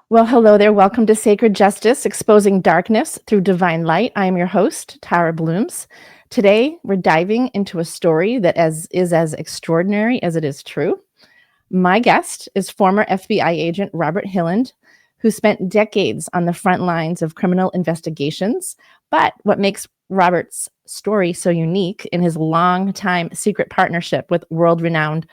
Well, hello there. Welcome to Sacred Justice, Exposing Darkness Through Divine Light. I am your host, Tara Blooms. Today, we're diving into a story that is as extraordinary as it is true. My guest is former FBI agent Robert Hilland, who spent decades on the front lines of criminal investigations. But what makes Robert's story so unique in his long-time secret partnership with world-renowned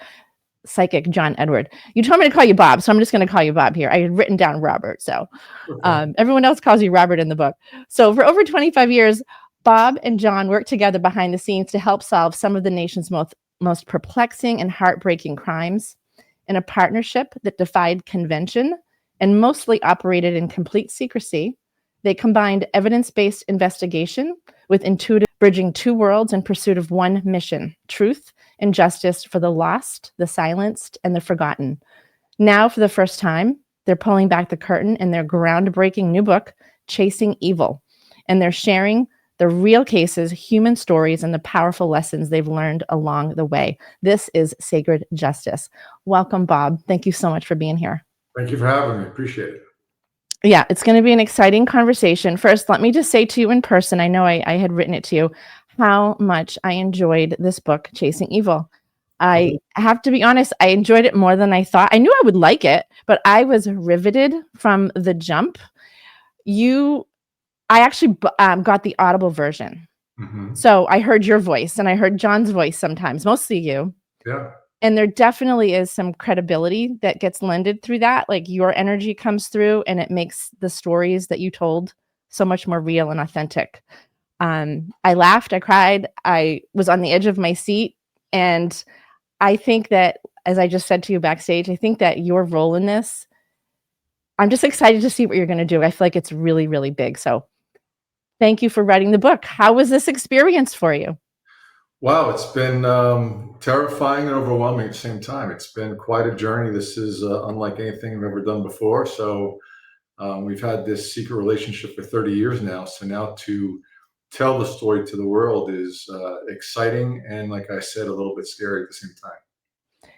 psychic John Edward. You told me to call you Bob, so I'm just going to call you Bob here. I had written down Robert, so Okay. everyone else calls you Robert in the book. So for over 25 years, Bob and John worked together behind the scenes to help solve some of the nation's most perplexing and heartbreaking crimes in a partnership that defied convention and mostly operated in complete secrecy. They combined evidence-based investigation with intuitive bridging two worlds in pursuit of one mission: truth and justice for the lost, the silenced, and the forgotten. Now, for the first time, they're pulling back the curtain in their groundbreaking new book, Chasing Evil, and they're sharing the real cases, human stories, and the powerful lessons they've learned along the way. This is Sacred Justice. Welcome, Bob. Thank you so much for being here. Thank you for having me. Appreciate it. Yeah, it's going to be an exciting conversation. First, let me just say to you in person, I know I had written it to you, how much I enjoyed this book, Chasing Evil. I have to be honest, I enjoyed it more than I thought. I knew I would like it, but I was riveted from the jump. I actually got the Audible version. Mm-hmm. So I heard your voice and I heard John's voice sometimes, mostly you. Yeah. And there definitely is some credibility that gets lended through that. Like your energy comes through and it makes the stories that you told so much more real and authentic. I laughed, I cried, I was on the edge of my seat. And I think that, as I just said to you backstage, I think that your role in this, I'm just excited to see what you're going to do. I feel like it's really, really big. So thank you for writing the book. How was this experience for you? Wow, it's been terrifying and overwhelming at the same time. It's been quite a journey. This is unlike anything I've ever done before. So we've had this secret relationship for 30 years now. So now to tell the story to the world is exciting and, like I said, a little bit scary at the same time.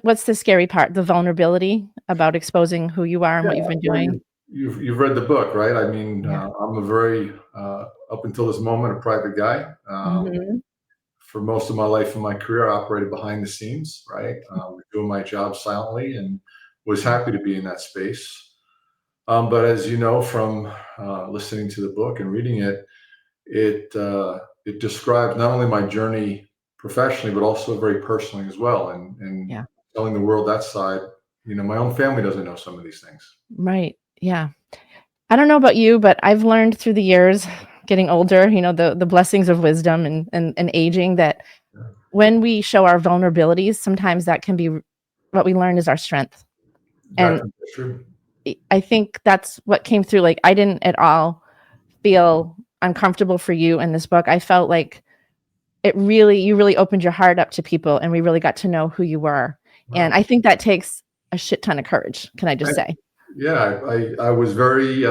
What's the scary part? The vulnerability about exposing who you are and Yeah, what you've been well, doing? you've read the book, right? I mean, Yeah. I'm a very up until this moment a private guy. Mhm. For most of my life and my career, I operated behind the scenes, right? Doing my job silently and was happy to be in that space. But as you know from listening to the book and reading it, it describes not only my journey professionally, but also very personally as well. And Yeah. telling the world that side, my own family doesn't know some of these things. Right. Yeah. I don't know about you, but I've learned through the years, getting older, the blessings of wisdom and aging, that Yeah, when we show our vulnerabilities, sometimes that can be what we learn is our strength. And that's true. I think that's what came through. Like, I didn't at all feel uncomfortable for you in this book. I felt like you really opened your heart up to people and we really got to know who you were. And Wow. I think that takes a shit ton of courage. Can I just say? Yeah, I was very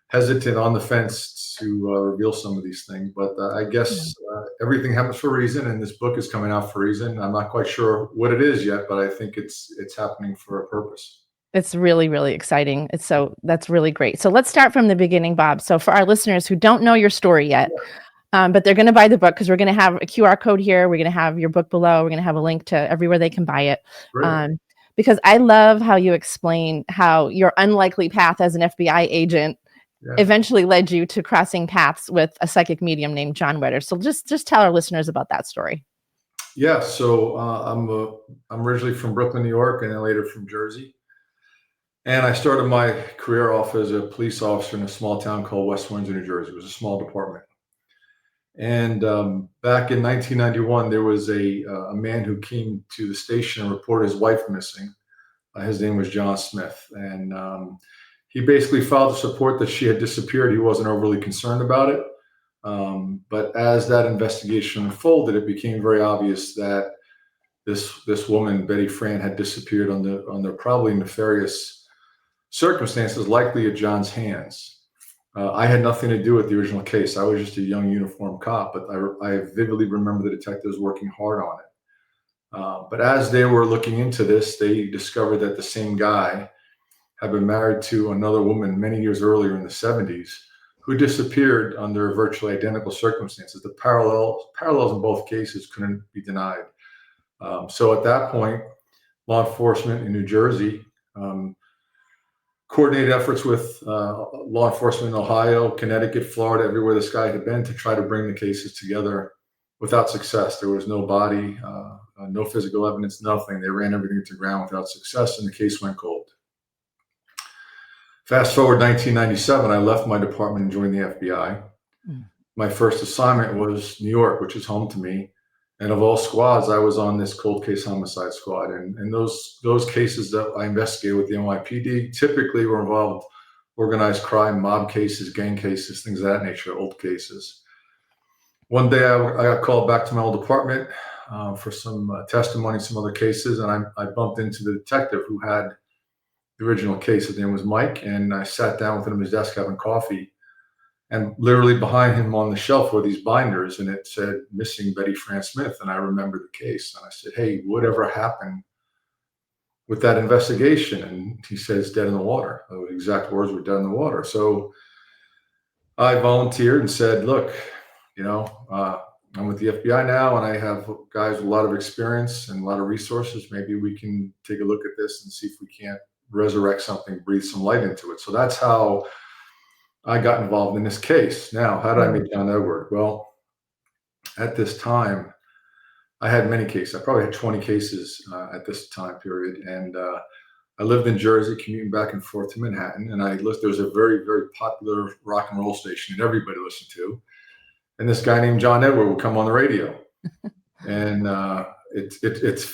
hesitant on the fence to reveal some of these things, but I Yeah. guess everything happens for a reason, and this book is coming out for a reason. I'm not quite sure what it is yet, but I think it's happening for a purpose. It's really, really exciting. That's really great. So let's start from the beginning, Bob. So for our listeners who don't know your story yet, but they're going to buy the book because we're going to have a QR code here. We're going to have your book below. We're going to have a link to everywhere they can buy it. Great. Um, because I love how you explain how your unlikely path as an FBI agent Yeah. eventually led you to crossing paths with a psychic medium named John Wetter. So just tell our listeners about that story. Yeah. So I'm originally from Brooklyn, New York, and then later from Jersey. And I started my career off as a police officer in a small town called West Windsor, New Jersey. It was a small department. And back in 1991, there was a man who came to the station and reported his wife missing. His name was John Smith, and he basically filed to support that she had disappeared. He wasn't overly concerned about it, but as that investigation unfolded, it became very obvious that this woman, Betty Fran, had disappeared under probably nefarious circumstances, likely at John's hands. I had nothing to do with the original case. I was just a young uniformed cop, but I vividly remember the detectives working hard on it. But as they were looking into this, they discovered that the same guy had been married to another woman many years earlier in the 70s who disappeared under virtually identical circumstances. The parallels in both cases couldn't be denied. So at that point, law enforcement in New Jersey coordinated efforts with law enforcement in Ohio, Connecticut, Florida, everywhere this guy had been to try to bring the cases together without success. There was no body, no physical evidence, nothing. They ran everything to ground without success, and the case went cold. Fast forward 1997, I left my department and joined the FBI. My first assignment was New York, which is home to me. And of all squads, I was on this cold case homicide squad. And those cases that I investigated with the NYPD typically were involved organized crime, mob cases, gang cases, things of that nature, old cases. One day I got called back to my old department for some testimony, some other cases. And I bumped into the detective who had the original case. His name was Mike. And I sat down with him at his desk having coffee. And literally behind him on the shelf were these binders, and it said missing Betty Fran Smith. And I remember the case. And I said, hey, whatever happened with that investigation? And he says, dead in the water. The exact words were dead in the water. So I volunteered and said, look, I'm with the FBI now, and I have guys with a lot of experience and a lot of resources. Maybe we can take a look at this and see if we can't resurrect something, breathe some light into it. So that's how I got involved in this case. Now, how did I meet John Edward? Well, at this time, I had many cases. I probably had 20 cases at this time period. And I lived in Jersey, commuting back and forth to Manhattan. And there was a very, very popular rock and roll station that everybody listened to. And this guy named John Edward would come on the radio. And it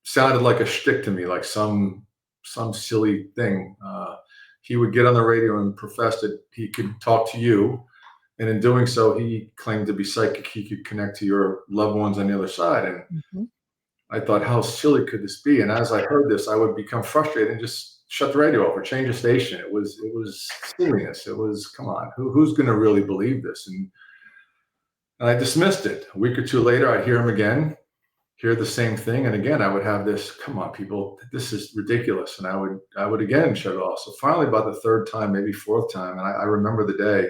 sounded like a shtick to me, like some silly thing. He would get on the radio and profess that he could talk to you. And in doing so, he claimed to be psychic. He could connect to your loved ones on the other side. And I thought, how silly could this be? And as I heard this, I would become frustrated and just shut the radio off or change the station. It was silliness. It was, come on, who's going to really believe this? And I dismissed it. A week or two later, I'd hear him again, hear the same thing. And again, I would have this, come on, people, this is ridiculous. And I would again shut it off. So finally, about the third time, maybe fourth time, and I remember the day.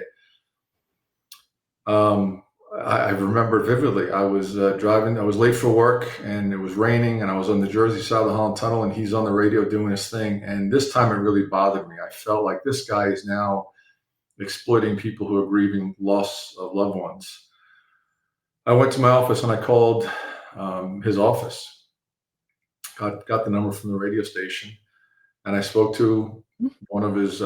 I remember vividly. I was driving. I was late for work, and it was raining, and I was on the Jersey side of the Holland Tunnel, and he's on the radio doing his thing. And this time, it really bothered me. I felt like this guy is now exploiting people who are grieving loss of loved ones. I went to my office and I called his office. Got the number from the radio station, and I spoke to one of his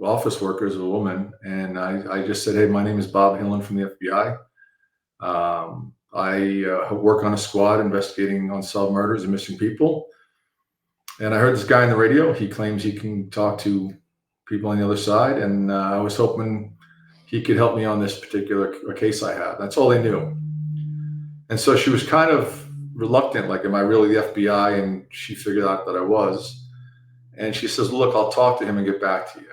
office workers, a woman, and I just said, hey, my name is Bob Hilland from the FBI. I work on a squad investigating unsolved murders and missing people. And I heard this guy on the radio. He claims he can talk to people on the other side. And I was hoping he could help me on this particular case I have. That's all they knew. And so she was kind of reluctant, like, am I really the FBI? And she figured out that I was. And she says, look, I'll talk to him and get back to you.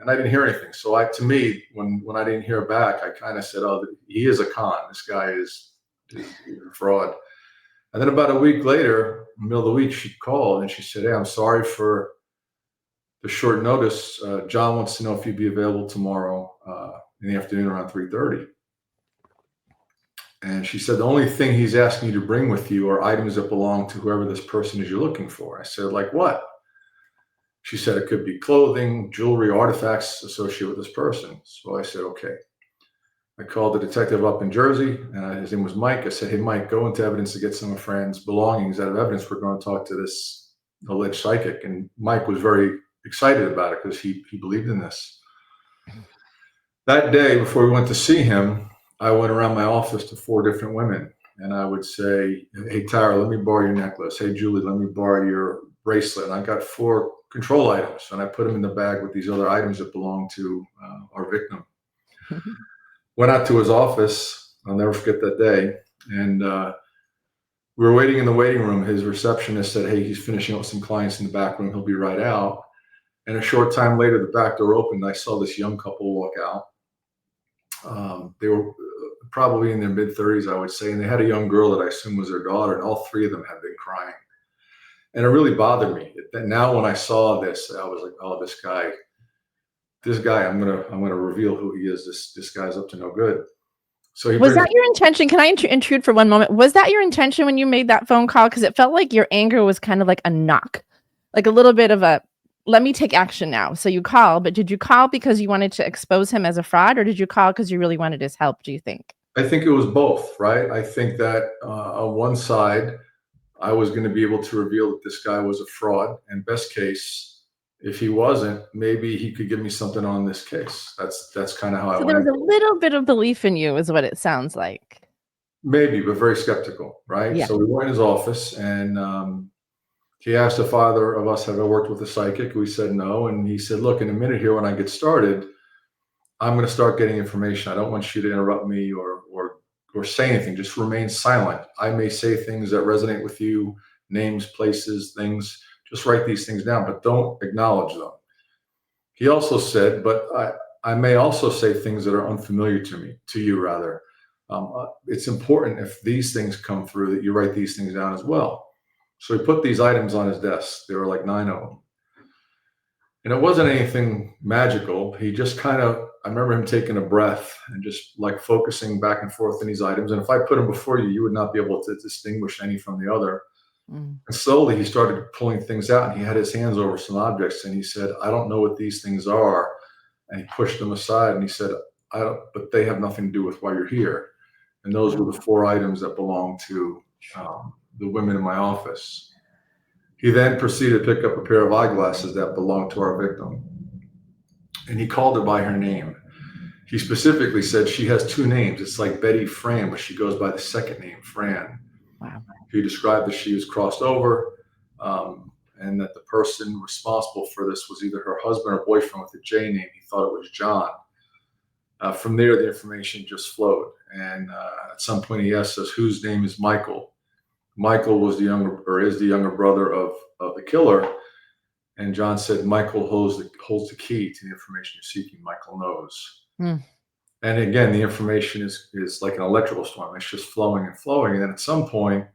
And I didn't hear anything. So to me, when I didn't hear back, I kind of said, oh, he is a con. This guy is a fraud. And then about a week later, middle of the week, she called and she said, hey, I'm sorry for the short notice. John wants to know if you'd be available tomorrow in the afternoon around 3:30. And she said, the only thing he's asking you to bring with you are items that belong to whoever this person is you're looking for. I said, like what? She said it could be clothing, jewelry, artifacts associated with this person. So I said, okay. I called the detective up in Jersey, and his name was Mike. I said, hey, Mike, go into evidence to get some of Fran's belongings out of evidence. We're going to talk to this alleged psychic. And Mike was very excited about it because he believed in this. That day, before we went to see him, I went around my office to 4 different women. And I would say, hey, Tara, let me borrow your necklace. Hey, Julie, let me borrow your bracelet. And I got 4 control items, and I put them in the bag with these other items that belong to our victim. Went out to his office. I'll never forget that day. And we were waiting in the waiting room. His receptionist said, hey, he's finishing up with some clients in the back room. He'll be right out. And a short time later, the back door opened. I saw this young couple walk out. They were probably in their mid-30s, I would say. And they had a young girl that I assume was their daughter. And all 3 of them had been crying. And it really bothered me. That now when I saw this, I was like, oh, this guy, I'm gonna reveal who he is. This guy's up to no good. So he Was brings that your intention? Can I intrude for one moment? Was that your intention when you made that phone call? Because it felt like your anger was kind of like a knock, like a little bit of a, let me take action now. So you call, but did you call because you wanted to expose him as a fraud, or did you call because you really wanted his help, do you think? I think it was both, right? I think that on one side, I was going to be able to reveal that this guy was a fraud, and best case, if he wasn't, maybe he could give me something on this case. That's kind of how I So there went was a into it. little bit of belief in you, is what it sounds like. Maybe, but very skeptical, right? Yeah. So we went in his office, and he asked if either of us had ever worked with a psychic. We said no, and he said, "Look, in a minute here, when I get started, I'm going to start getting information. I don't want you to interrupt me or say anything. Just remain silent. I may say things that resonate with you, names, places, things. Just write these things down, but don't acknowledge them." He also said, "But I may also say things that are unfamiliar to you rather. It's important if these things come through that you write these things down as well." So he put these items on his desk. There were like 9 of them. And it wasn't anything magical. He just kind of, I remember him taking a breath and just like focusing back and forth in these items. And if I put them before you, you would not be able to distinguish any from the other. Mm. And slowly he started pulling things out, and he had his hands over some objects, and he said, "I don't know what these things are." And he pushed them aside and he said, "I don't, but they have nothing to do with why you're here." And those were the 4 items that belonged to the women in my office. He then proceeded to pick up a pair of eyeglasses that belonged to our victim, and he called her by her name. He specifically said she has 2 names. It's like Betty Fran, but she goes by the second name, Fran. Wow. He described that she was crossed over, and that the person responsible for this was either her husband or boyfriend with a J name. He thought it was John. From there, the information just flowed. And at some point, he asked us whose name is Michael. Michael was the younger, or is the younger brother of the killer. And John said, "Michael holds the key to the information you're seeking. Michael knows." Hmm. And again, the information is like an electrical storm. It's just flowing and flowing. And then at some point,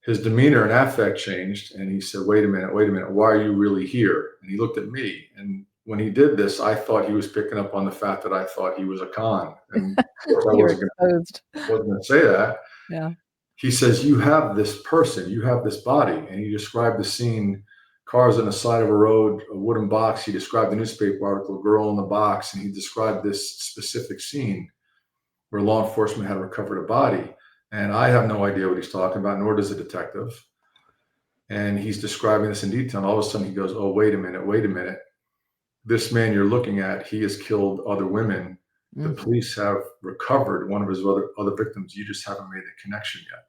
his demeanor and affect changed, and he said, wait a minute, why are you really here?" And he looked at me, and when he did this, I thought he was picking up on the fact that I thought he was a con. And of course, I You're wasn't exposed. going to say that. Yeah. He says, "You have this person, you have this body." And he described the scene: cars on the side of a road, a wooden box. He described the newspaper article, a girl in the box, and he described this specific scene where law enforcement had recovered a body. And I have no idea what he's talking about, nor does a detective. And he's describing this in detail. And all of a sudden he goes, "Oh, wait a minute. This man you're looking at, he has killed other women. The police have recovered one of his other victims. You just haven't made the connection yet."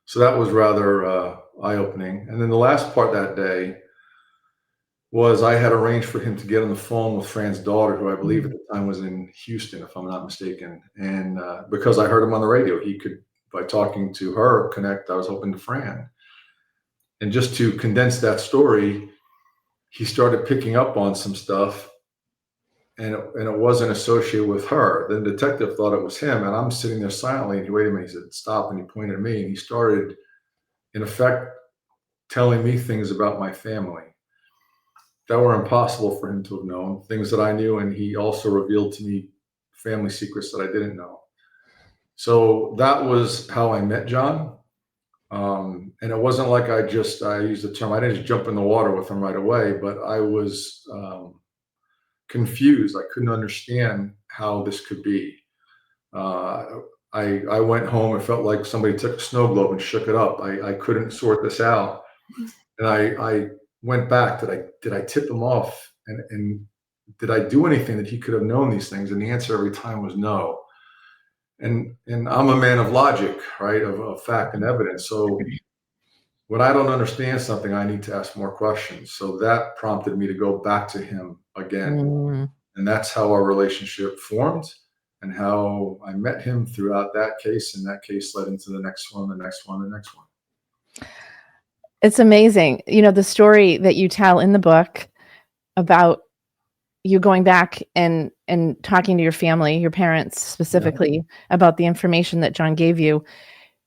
So that was rather eye-opening. And then the last part that day was I had arranged for him to get on the phone with Fran's daughter, who I believe at the time was in Houston, if I'm not mistaken. And because I heard him on the radio, he could, by talking to her, connect. I was hoping to Fran. And just to condense that story, he started picking up on some stuff, and it wasn't associated with her. The detective thought it was him, and I'm sitting there silently, and he, wait a minute, he said, "Stop," and he pointed at me, and he started, in effect, telling me things about my family that were impossible for him to have known, things that I knew, and he also revealed to me family secrets that I didn't know. So that was how I met John. And it wasn't like I used the term, I didn't just jump in the water with him right away, but I was confused. I couldn't understand how this could be. I went home. It felt like somebody took a snow globe and shook it up. I couldn't sort this out. And I went back. Did I tip him off? And did I do anything that he could have known these things? And the answer every time was no. And I'm a man of logic, right? Of fact and evidence. So when I don't understand something, I need to ask more questions. So that prompted me to go back to him again. And that's how our relationship formed, and how I met him throughout that case. And that case led into the next one, the next one, the next one. It's amazing. The story that you tell in the book about you going back and talking to your family, your parents specifically, about the information that John gave you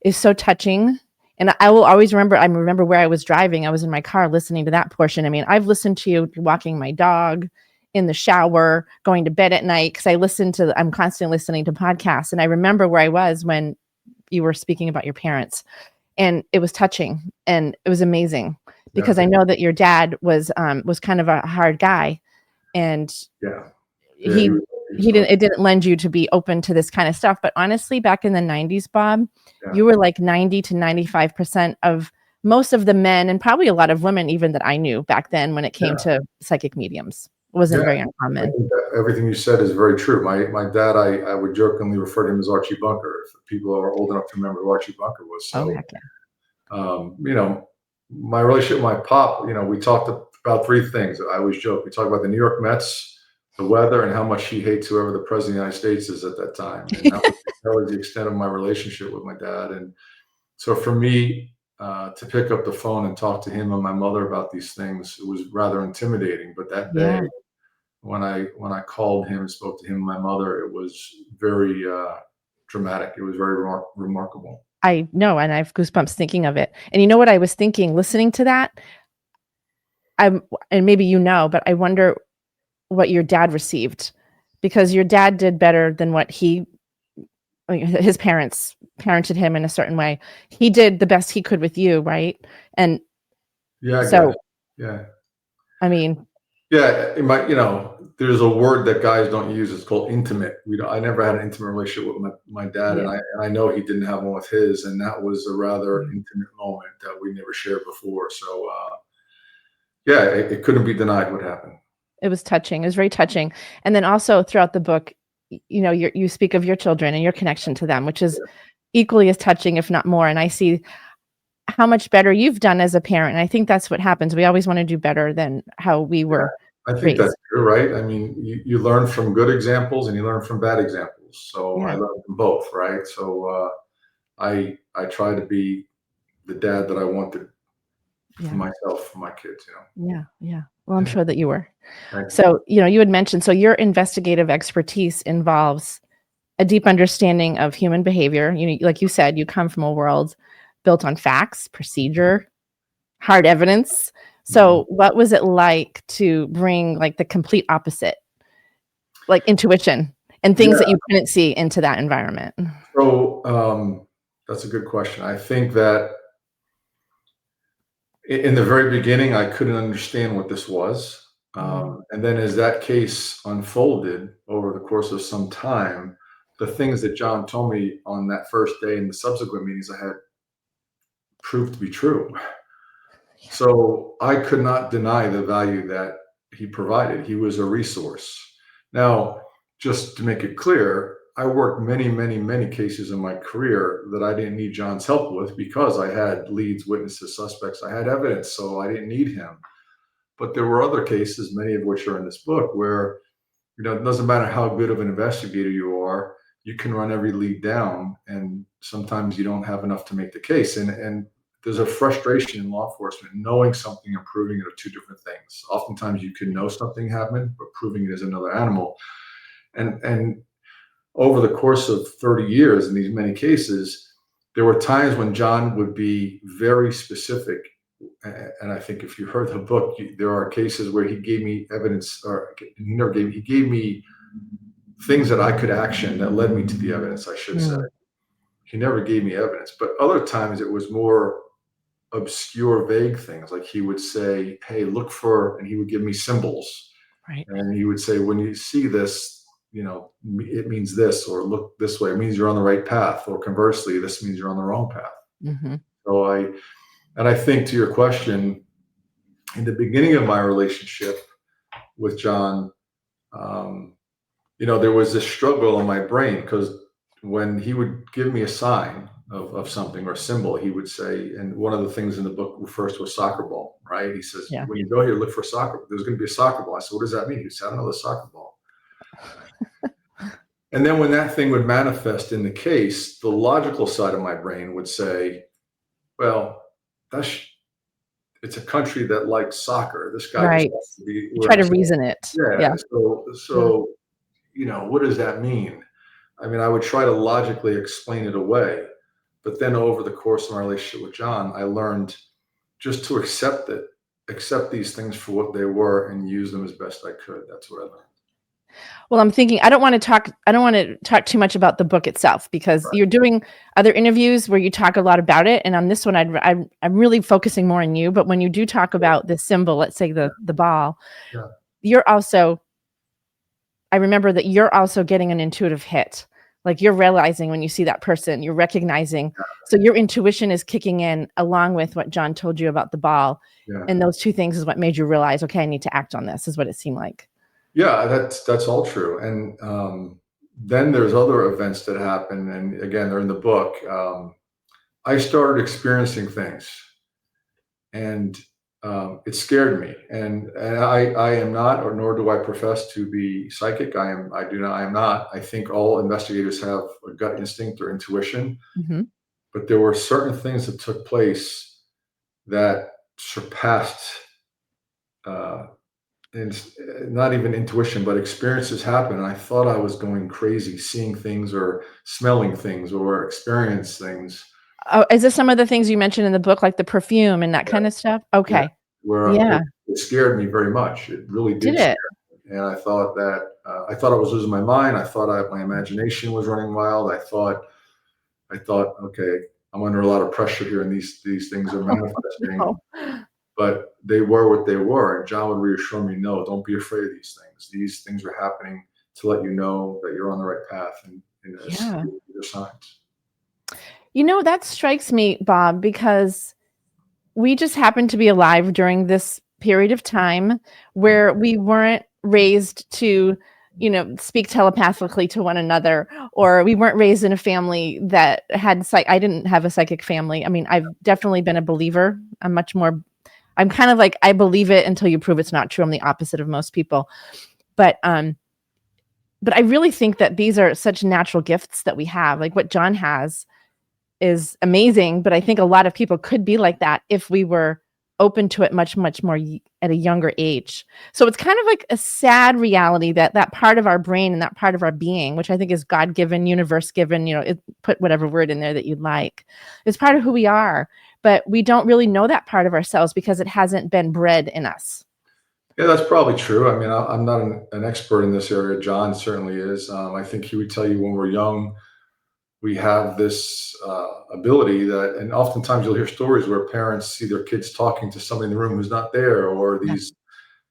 is so touching. And I will always remember, I remember where I was driving. I was in my car listening to that portion. I mean, I've listened to you walking my dog, in the shower, going to bed at night, because I'm constantly listening to podcasts. And I remember where I was when you were speaking about your parents, and it was touching and it was amazing, because Yeah. I know that your dad was kind of a hard guy, and Yeah. he He was hard. it didn't lend you to be open to this kind of stuff. But honestly, back in the 90s, Bob, Yeah. you were like 90 to 95% of most of the men, and probably a lot of women even, that I knew back then when it came to psychic mediums. It wasn't very I uncommon. think that everything you said is very true. My dad, I would jokingly refer to him as Archie Bunker, if people are old enough to remember who Archie Bunker was. Oh, So, heck yeah. you know, my relationship with my pop, we talked about three things. I always joke. We talk about the New York Mets, the weather, and how much he hates whoever the president of the United States is at that time. And that was the extent of my relationship with my dad. And so for me, to pick up the phone and talk to him and my mother about these things, it was rather intimidating. But that day, Yeah. when I called him and spoke to him and my mother, it was very dramatic. It was very remarkable. I know, and I have goosebumps thinking of it. And you know what I was thinking, listening to that? And maybe but I wonder what your dad received, because your dad did better than what his parents parented him in a certain way. He did the best he could with you, right? And Yeah, I get so, it. Yeah. I mean, Yeah, there's a word that guys don't use. It's called intimate. I never had an intimate relationship with my dad, yeah. and I know he didn't have one with his, and that was a rather Mm. intimate moment that we never shared before. So, yeah, it couldn't be denied what happened. It was touching. It was very touching. And then also throughout the book, you speak of your children and your connection to them, which is equally as touching, if not more. And I see how much better you've done as a parent. And I think that's what happens. We always want to do better than how we were I think raised. that's true, right? I mean, you learn from good examples and you learn from bad examples. So I Yeah. learned from both, right? So I try to be the dad that I wanted for myself, for my kids. Yeah. Well, I'm sure that you were. Thank you. So, you had mentioned, so your investigative expertise involves a deep understanding of human behavior. Like you said, you come from a world built on facts, procedure, hard evidence. So what was it like to bring like the complete opposite, like intuition and things that you couldn't see, into that environment? So that's a good question. I think that in the very beginning, I couldn't understand what this was. And then as that case unfolded over the course of some time, the things that John told me on that first day and the subsequent meetings I had proved to be true. So I could not deny the value that he provided. He was a resource. Now, just to make it clear, I worked many, many, many cases in my career that I didn't need John's help with because I had leads, witnesses, suspects. I had evidence, so I didn't need him. But there were other cases, many of which are in this book, where it doesn't matter how good of an investigator you are, you can run every lead down, and sometimes you don't have enough to make the case. And there's a frustration in law enforcement. Knowing something and proving it are two different things. Oftentimes you can know something happened, but proving it is another animal. And over the course of 30 years in these many cases, there were times when John would be very specific. And I think if you heard the book, there are cases where he gave me evidence, or he gave me things that I could action that led me to the evidence, I should say. He never gave me evidence, but other times it was more obscure, vague things. Like he would say, hey, look for, and he would give me symbols. Right. And he would say, when you see this, it means this, or look this way, it means you're on the right path, or conversely, this means you're on the wrong path. So I think, to your question, in the beginning of my relationship with John, there was this struggle in my brain, because when he would give me a sign of something or a symbol, he would say, and one of the things in the book refers to a soccer ball, right? He says, when you go here, look for soccer. There's going to be a soccer ball. I said, what does that mean? He said, I don't know, the soccer ball. And then when that thing would manifest in the case, the logical side of my brain would say, well, it's a country that likes soccer. This guy just has to be. Try to reason it. Yeah. So what does that mean? I mean, I would try to logically explain it away, But then over the course of my relationship with John, I learned just to accept these things for what they were and use them as best I could. That's what I learned. Well, I'm thinking I don't want to talk too much about the book itself, because you're doing other interviews where you talk a lot about it, and on this one I'm really focusing more on you. But when you do talk about the symbol, let's say the ball, you're also, I remember that you're also getting an intuitive hit. Like, you're realizing when you see that person, you're recognizing. So your intuition is kicking in along with what John told you about the ball. And those two things is what made you realize, okay, I need to act on this, is what it seemed like. Yeah, that's all true. And then there's other events that happen. And again, they're in the book. I started experiencing things, and it scared me. And I am not, or nor do I profess to be psychic. I am not. I think all investigators have a gut instinct or intuition. Mm-hmm. But there were certain things that took place that surpassed, and not even intuition, but experiences happen. And I thought I was going crazy, seeing things or smelling things or experience things. Oh, is this some of the things you mentioned in the book, like the perfume and that kind of stuff? Okay. Where it scared me very much. It really did scare me. And I thought I was losing my mind. I thought my imagination was running wild. I thought, okay, I'm under a lot of pressure here, and these things are manifesting. No. But they were what they were. And John would reassure me, no, don't be afraid of these things. These things are happening to let you know that you're on the right path, and they're signs. You know, that strikes me, Bob, because we just happened to be alive during this period of time where we weren't raised to, speak telepathically to one another, or we weren't raised in a family that had I didn't have a psychic family. I mean, I've definitely been a believer. I'm kind of like, I believe it until you prove it's not true. I'm the opposite of most people. But I really think that these are such natural gifts that we have. Like what John has is amazing, but I think a lot of people could be like that if we were open to it much, much more at a younger age. So it's kind of like a sad reality that part of our brain and that part of our being, which I think is God-given, universe-given, put whatever word in there that you'd like, is part of who we are. But we don't really know that part of ourselves because it hasn't been bred in us. Yeah, that's probably true. I mean, I'm not an expert in this area. John certainly is. I think he would tell you when we're young, we have this ability that, and oftentimes you'll hear stories where parents see their kids talking to somebody in the room who's not there, or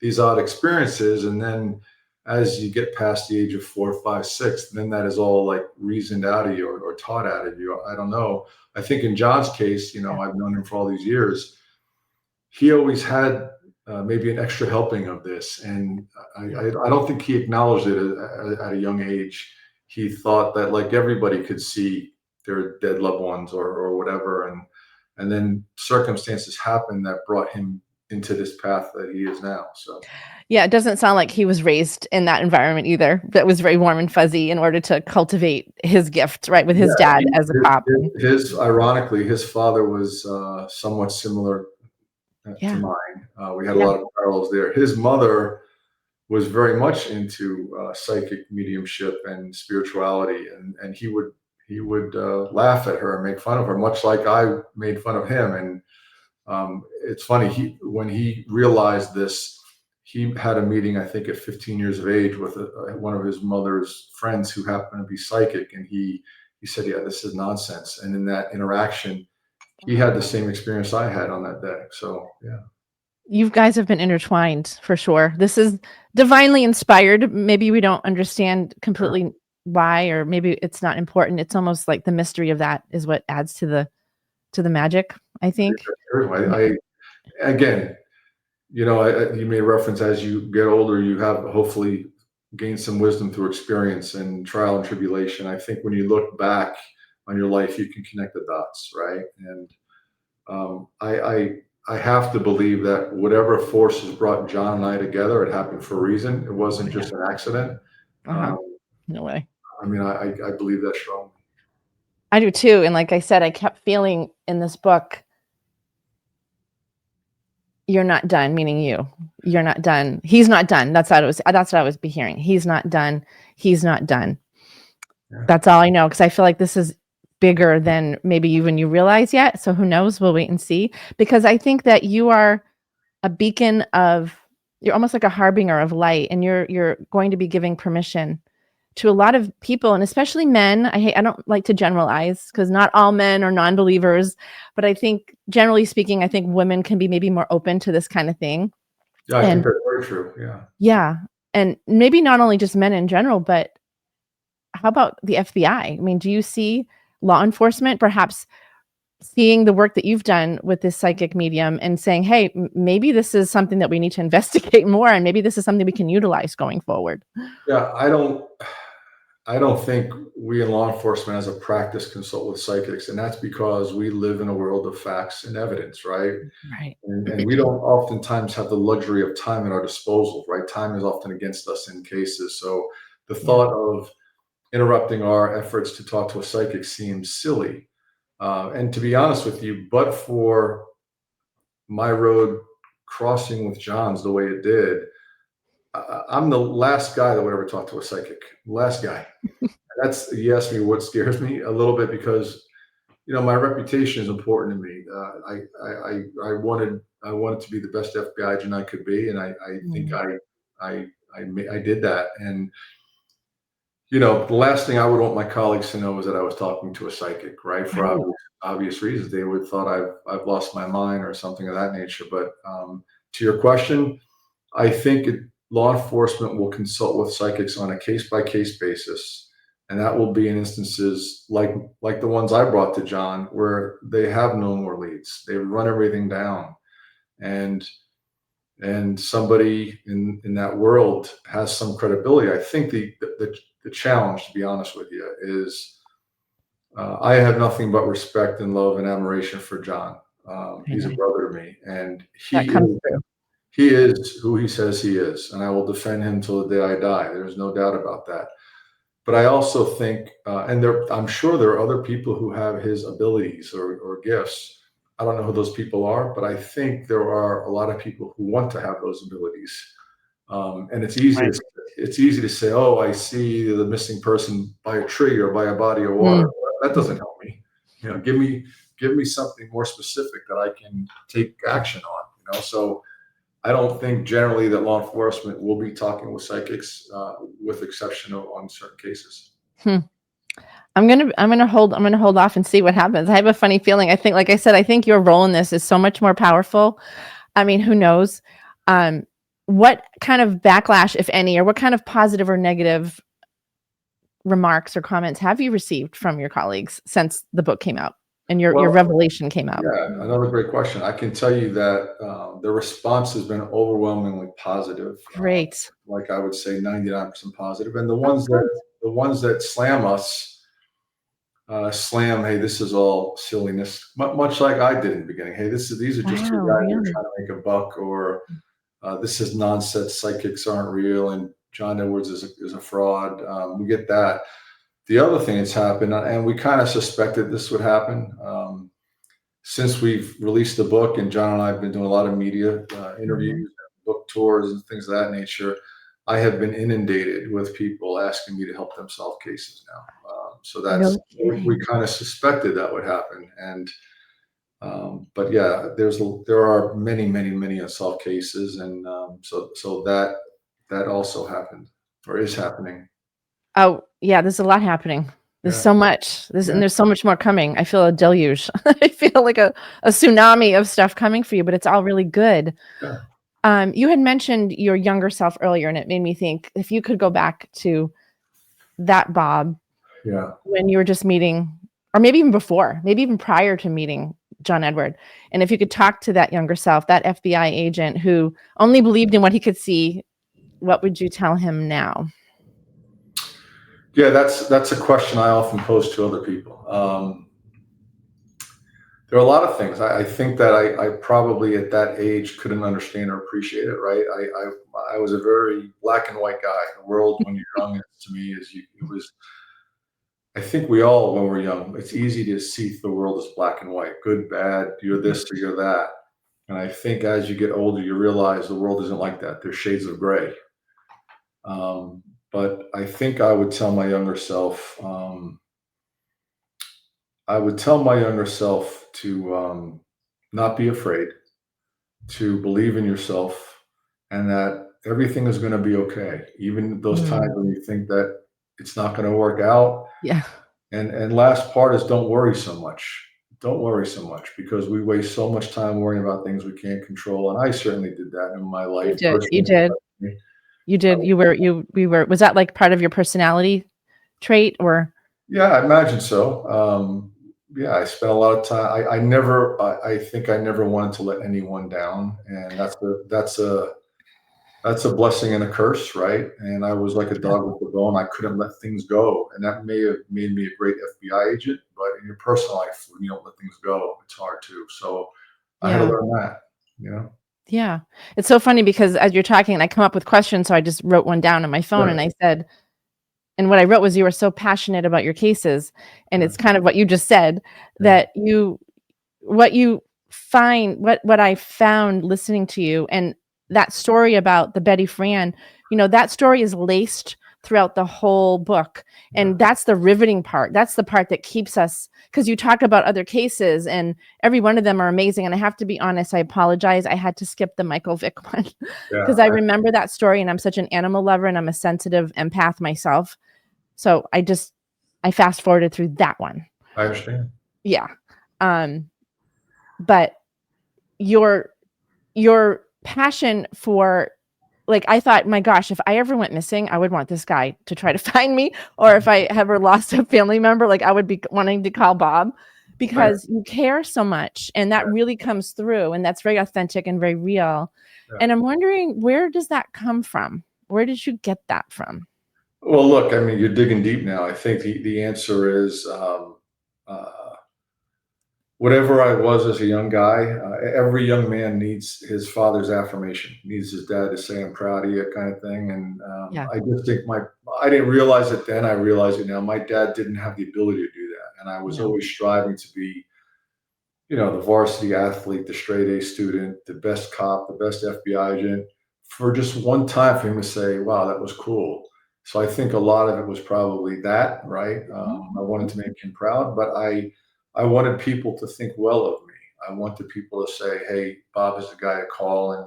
these odd experiences. And then as you get past the age of 4, 5, 6, then that is all like reasoned out of you or taught out of you. I don't know. I think in John's case, I've known him for all these years. He always had maybe an extra helping of this. And I don't think he acknowledged it at a young age. He thought that like everybody could see their dead loved ones or whatever. And then circumstances happened that brought him into this path that he is now. So yeah, it doesn't sound like he was raised in that environment either. That was very warm and fuzzy in order to cultivate his gift, right? With his dad as a cop. Ironically, his father was somewhat similar to mine. We had a lot of parallels there. His mother was very much into psychic mediumship and spirituality, and he would laugh at her and make fun of her, much like I made fun of him. And it's funny, when he realized this, he had a meeting, I think at 15 years of age, with one of his mother's friends who happened to be psychic, and he said, yeah, this is nonsense. And in that interaction, he had the same experience I had on that day. So yeah. You guys have been intertwined for sure. This is divinely inspired. Maybe we don't understand completely why, or maybe it's not important. It's almost like the mystery of that is what adds to the magic, I think. Again, you made reference, as you get older, you have hopefully gained some wisdom through experience and trial and tribulation. I think when you look back on your life, you can connect the dots, right? And I have to believe that whatever forces brought John and I together, it happened for a reason. It wasn't just an accident. No way. I mean, I believe that strongly. I do too. And like I said, I kept feeling in this book, you're not done, meaning you're not done. He's not done. That's what I was hearing. He's not done. He's not done. Yeah. That's all I know. Cause I feel like this has bigger than maybe even you realize yet. So who knows? We'll wait and see. Because I think that you are a beacon of, you're almost like a harbinger of light, and you're going to be giving permission to a lot of people, and especially men. I don't like to generalize because not all men are non-believers, but I think generally speaking, I think women can be maybe more open to this kind of thing. Yeah, I think And that's very true. Yeah. yeah, and maybe not only just men in general, but how about the FBI? I mean, do you see law enforcement perhaps seeing the work that you've done with this psychic medium and saying, hey, maybe this is something that we need to investigate more, and maybe this is something we can utilize going forward? Yeah, I don't think we in law enforcement as a practice consult with psychics, and that's because we live in a world of facts and evidence, right? Right. And we don't oftentimes have the luxury of time at our disposal, right? Time is often against us in cases. So the Yeah. thought of interrupting our efforts to talk to a psychic seems silly. And to be honest with you, but for my road crossing with John's the way it did, I'm the last guy that would ever talk to a psychic. Last guy. That's, you asked me what scares me a little bit because my reputation is important to me. I wanted to be the best FBI agent I could be, and I think Mm, I did that. And the last thing I would want my colleagues to know is that I was talking to a psychic, right? For right. obvious reasons, they would thought I've lost my mind or something of that nature. But to your question, I think law enforcement will consult with psychics on a case by case basis, and that will be in instances like the ones I brought to John, where they have no more leads. They run everything down, and somebody in that world has some credibility. I think the challenge, to be honest with you, is I have nothing but respect and love and admiration for John. He's a Right. brother to me, and That comes through. he is who he says he is, and I will defend him till the day I die. There's no doubt about that. But I also think, I'm sure there are other people who have his abilities or gifts. I don't know who those people are, but I think there are a lot of people who want to have those abilities. And Right. it's easy to say, oh, I see the missing person by a tree or by a body of water. Mm. That doesn't help me. Give me something more specific that I can take action on. So I don't think generally that law enforcement will be talking with psychics, with exception on certain cases. Hmm. I'm gonna hold off and see what happens. I have a funny feeling. I think, like I said, I think your role in this is so much more powerful. I mean, who knows? Um, what kind of backlash, if any, or what kind of positive or negative remarks or comments have you received from your colleagues since the book came out and your Well, revelation came out? yeah, another great question. I can tell you that the response has been overwhelmingly positive. Great. Like I would say, 99% positive. And the Oh, ones good. that slam us, slam, hey, this is all silliness, much like I did in the beginning. Hey, these are just two Wow, guys who are really? trying to make a buck, or this is nonsense. Psychics aren't real, and John Edwards is a fraud. We get that. The other thing that's happened, and we kind of suspected this would happen, since we've released the book, and John and I have been doing a lot of media interviews, Mhm. and book tours, and things of that nature. I have been inundated with people asking me to help them solve cases now. So No we kidding. kind of suspected that would happen, and but yeah, there are many, many, many unsolved cases, and so that also happened or is happening. Oh, yeah, there's a lot happening. There's Yeah, so much. yeah, There's so much more coming. I feel a deluge. I feel like a tsunami of stuff coming for you, but it's all really good. yeah, You had mentioned your younger self earlier, and it made me think if you could go back to that Bob yeah. when you were just meeting, or maybe even before, maybe even prior to meeting John Edward, and if you could talk to that younger self, that FBI agent who only believed in what he could see, what would you tell him now? Yeah, that's a question I often pose to other people. There are a lot of things. I think that I probably at that age couldn't understand or appreciate it. Right? I was a very black and white guy. The world when you're young, to me, it was. I think we all, when we're young, it's easy to see the world as black and white, good, bad. You're Mhm. this or you're that. And I think as you get older, you realize the world isn't like that. There's shades of gray. But I think I would tell my younger self, I would tell my younger self to not be afraid, to believe in yourself, and that everything is going to be okay, even those times Mm, when you think that it's not going to work out. yeah, And last part is don't worry so much. Don't worry so much because we waste so much time worrying about things we can't control. And I certainly did that in my you life did. You personally. did. You did. You were. You. We were. Was that like part of your personality trait, or? Yeah, I imagine so. Yeah, I spent a lot of time. I never. I think I never wanted to let anyone down, and that's a blessing and a curse, right? And I was like a Yeah. dog with the bone. I couldn't let things go, and that may have made me a great FBI agent. But in your personal life, when you don't let things go, it's hard too. So I had to Yeah. learn that. You know. Yeah. It's so funny because as you're talking, I come up with questions, so I just wrote one down on my phone, Right. and I said, and what I wrote was, "You were so passionate about your cases," and Right. it's kind of what you just said, Yeah. that what you find, what I found listening to you, and that story about the Betty Fran, that story is laced throughout the whole book, Yeah. and that's the riveting part. That's the part that keeps us, because you talk about other cases, and every one of them are amazing, and I have to be honest, I apologize, I had to skip the Michael Vick one Yeah. because I remember that story, and I'm such an animal lover, and I'm a sensitive empath myself, so I fast forwarded through that one. I understand. Yeah. Um, but your your passion for, like, I thought, my gosh, if I ever went missing, I would want this guy to try to find me, or if I ever lost a family member, like, I would be wanting to call Bob, Right. because you care so much, and that really comes through, and that's very authentic and very real. Yeah. And I'm wondering, where does that come from? Where did you get that from? Well, look, I mean, you're digging deep now. I think the answer is uh, whatever I was as a young guy. Every young man needs his father's affirmation, needs his dad to say, "I'm proud of you," kind of thing. And Yeah. I just think I didn't realize it then. I realize it now. My dad didn't have the ability to do that, and I was No. always striving to be, the varsity athlete, the straight A student, the best cop, the best FBI agent, for just one time for him to say, wow, that was cool. So I think a lot of it was probably that, right? I wanted to make him proud, but I wanted people to think well of me. I wanted people to say, hey, Bob is the guy to call, and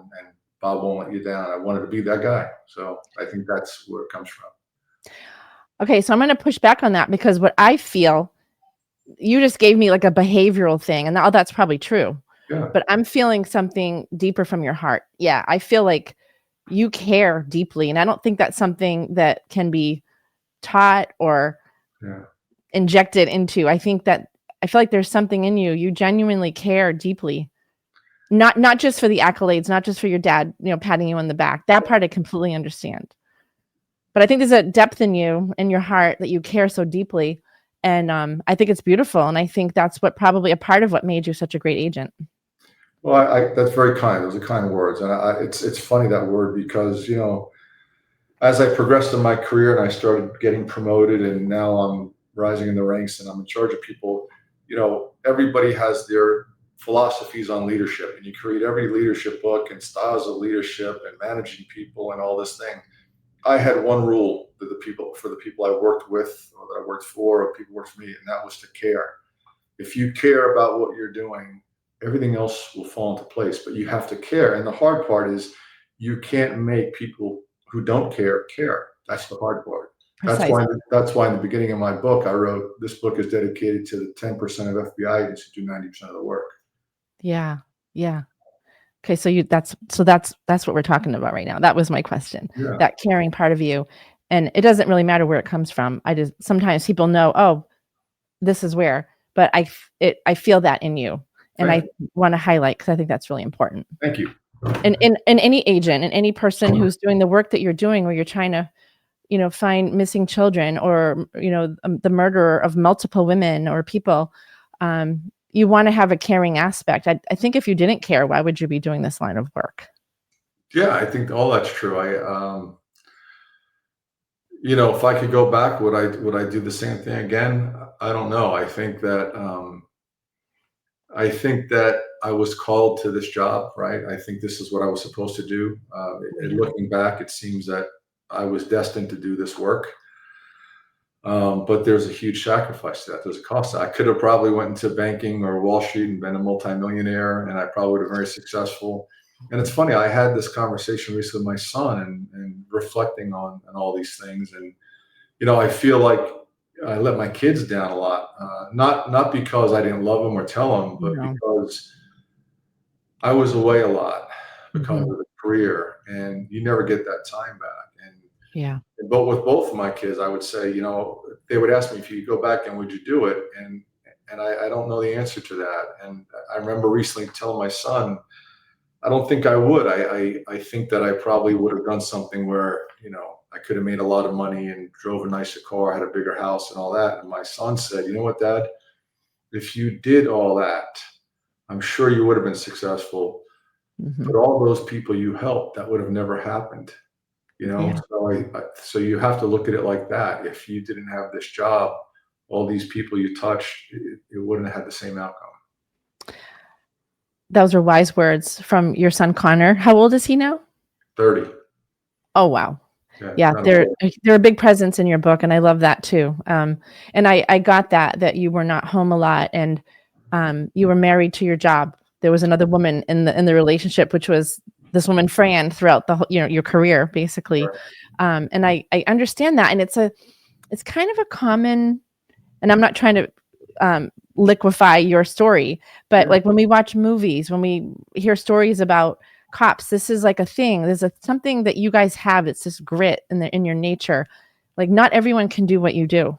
Bob won't let you down. I wanted to be that guy. So I think that's where it comes from. Okay, so I'm gonna push back on that, because what I feel, you just gave me like a behavioral thing, and that's probably true. Yeah. But I'm feeling something deeper from your heart. Yeah, I feel like you care deeply, and I don't think that's something that can be taught or Yeah. injected into. I feel like there's something in you. You genuinely care deeply. Not just for the accolades, not just for your dad, patting you on the back. That part I completely understand. But I think there's a depth in you, in your heart, that you care so deeply. And I think it's beautiful. And I think that's what probably a part of what made you such a great agent. Well, that's very kind. Those are kind words, and it's funny that word because as I progressed in my career and I started getting promoted, and now I'm rising in the ranks and I'm in charge of people, everybody has their philosophies on leadership, and you create every leadership book and styles of leadership and managing people and all this thing. I had one rule for the people I worked with or that I worked for or people worked for me, and that was to care. If you care about what you're doing, everything else will fall into place, but you have to care. And the hard part is you can't make people who don't care care. That's the hard part. That's Precise. why that's why in the beginning of my book I wrote this book is dedicated to the 10% of FBI agents who do 90% of the work. Yeah. Yeah. Okay, so that's what we're talking about right now. That was my question. Yeah. That caring part of you. And it doesn't really matter where it comes from. I just sometimes people know, oh, this is where, but I feel that in you. And Thank I you. want to highlight, because I think that's really important. Thank you. And in any agent and any person who's doing the work that you're doing, where you're trying to, find missing children, or, the murderer of multiple women or people, you want to have a caring aspect. I think if you didn't care, why would you be doing this line of work? Yeah, I think all that's true. If I could go back, would I do the same thing again? I don't know. I think that I was called to this job, right? I think this is what I was supposed to do. And Yeah. looking back, it seems that I was destined to do this work. But there's a huge sacrifice to that. There's a cost. I could have probably went into banking or Wall Street and been a multimillionaire, and I probably would have been very successful. And it's funny, I had this conversation recently with my son and reflecting on all these things. And, I feel like I let my kids down a lot. Not because I didn't love them or tell them, but No. because I was away a lot because Mhm. of the career, and you never get that time back. Yeah. But with both of my kids, I would say, they would ask me if you could go back and would you do it? And I don't know the answer to that. And I remember recently telling my son, I don't think I would. I think that I probably would have done something where, I could have made a lot of money and drove a nicer car, had a bigger house and all that. And my son said, you know what, Dad? If you did all that, I'm sure you would have been successful. But Mhm. all those people you helped, that would have never happened. Yeah. So you have to look at it like that. If you didn't have this job, all these people you touched, it wouldn't have had the same outcome. Those are wise words from your son, Connor. How old is he now? 30. Oh, wow. Yeah, Yeah, kind of they're old. they're a big presence in your book, and I love that too. And I got that you were not home a lot, and you were married to your job. There was another woman in the relationship, which was this woman Fran throughout the whole, your career, basically. Right. And I understand that, and it's kind of a common. And I'm not trying to liquefy your story, but Yeah. like when we watch movies, when we hear stories about cops, this is like a thing. There's something that you guys have. It's this grit in your nature. Like not everyone can do what you do.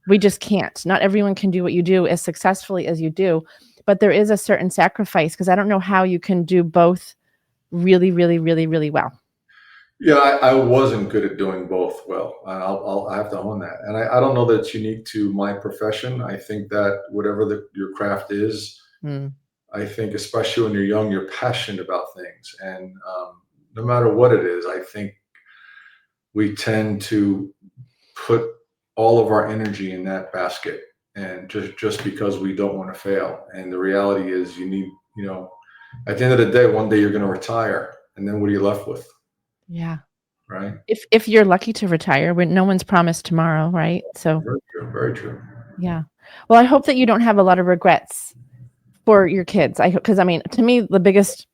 We just can't. Not everyone can do what you do as successfully as you do, but there is a certain sacrifice because I don't know how you can do both really, really, really, really well. Yeah, I wasn't good at doing both well. I have to own that. And I don't know that it's unique to my profession. I think that whatever your craft is, Mm, I think especially when you're young, you're passionate about things. And no matter what it is, I think we tend to put all of our energy in that basket, and just because we don't want to fail. And the reality is you need, at the end of the day, one day you're going to retire, and then what are you left with? yeah. Right. If you're lucky to retire, when no one's promised tomorrow, right? So Very true. Very true. yeah. Well, I hope that you don't have a lot of regrets for your kids. I because I mean, to me, the biggest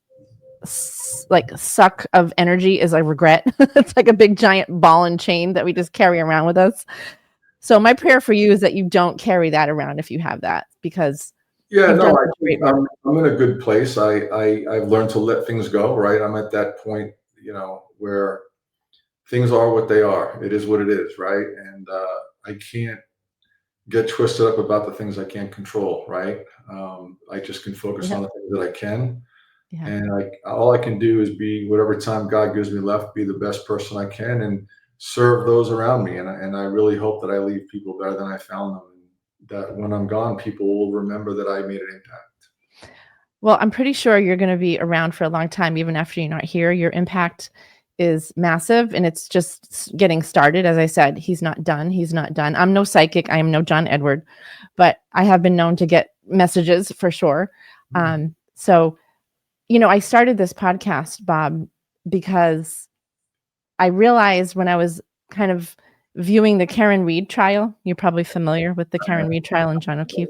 like suck of energy is a regret. It's like a big giant ball and chain that we just carry around with us. So my prayer for you is that you don't carry that around if you have that, because Yeah, you've no, done I such think great work. I'm in a good place. I've learned to let things go, right? I'm at that point, where things are what they are. It is what it is, right? And I can't get twisted up about the things I can't control, right? I just can focus Yeah, on the things that I can, yeah. and all I can do is be whatever time God gives me left, be the best person I can, and serve those around me. And I really hope that I leave people better than I found them, and that when I'm gone, people will remember that I made an impact. Well, I'm pretty sure you're going to be around for a long time, even after you're not here. Your impact is massive and it's just getting started. As I said, he's not done. He's not done. I'm no psychic. I am no John Edward, but I have been known to get messages for sure. So, I started this podcast, Bob, because I realized when I was kind of viewing the Karen Reed trial, you're probably familiar with the Karen Reed trial and John O'Keefe.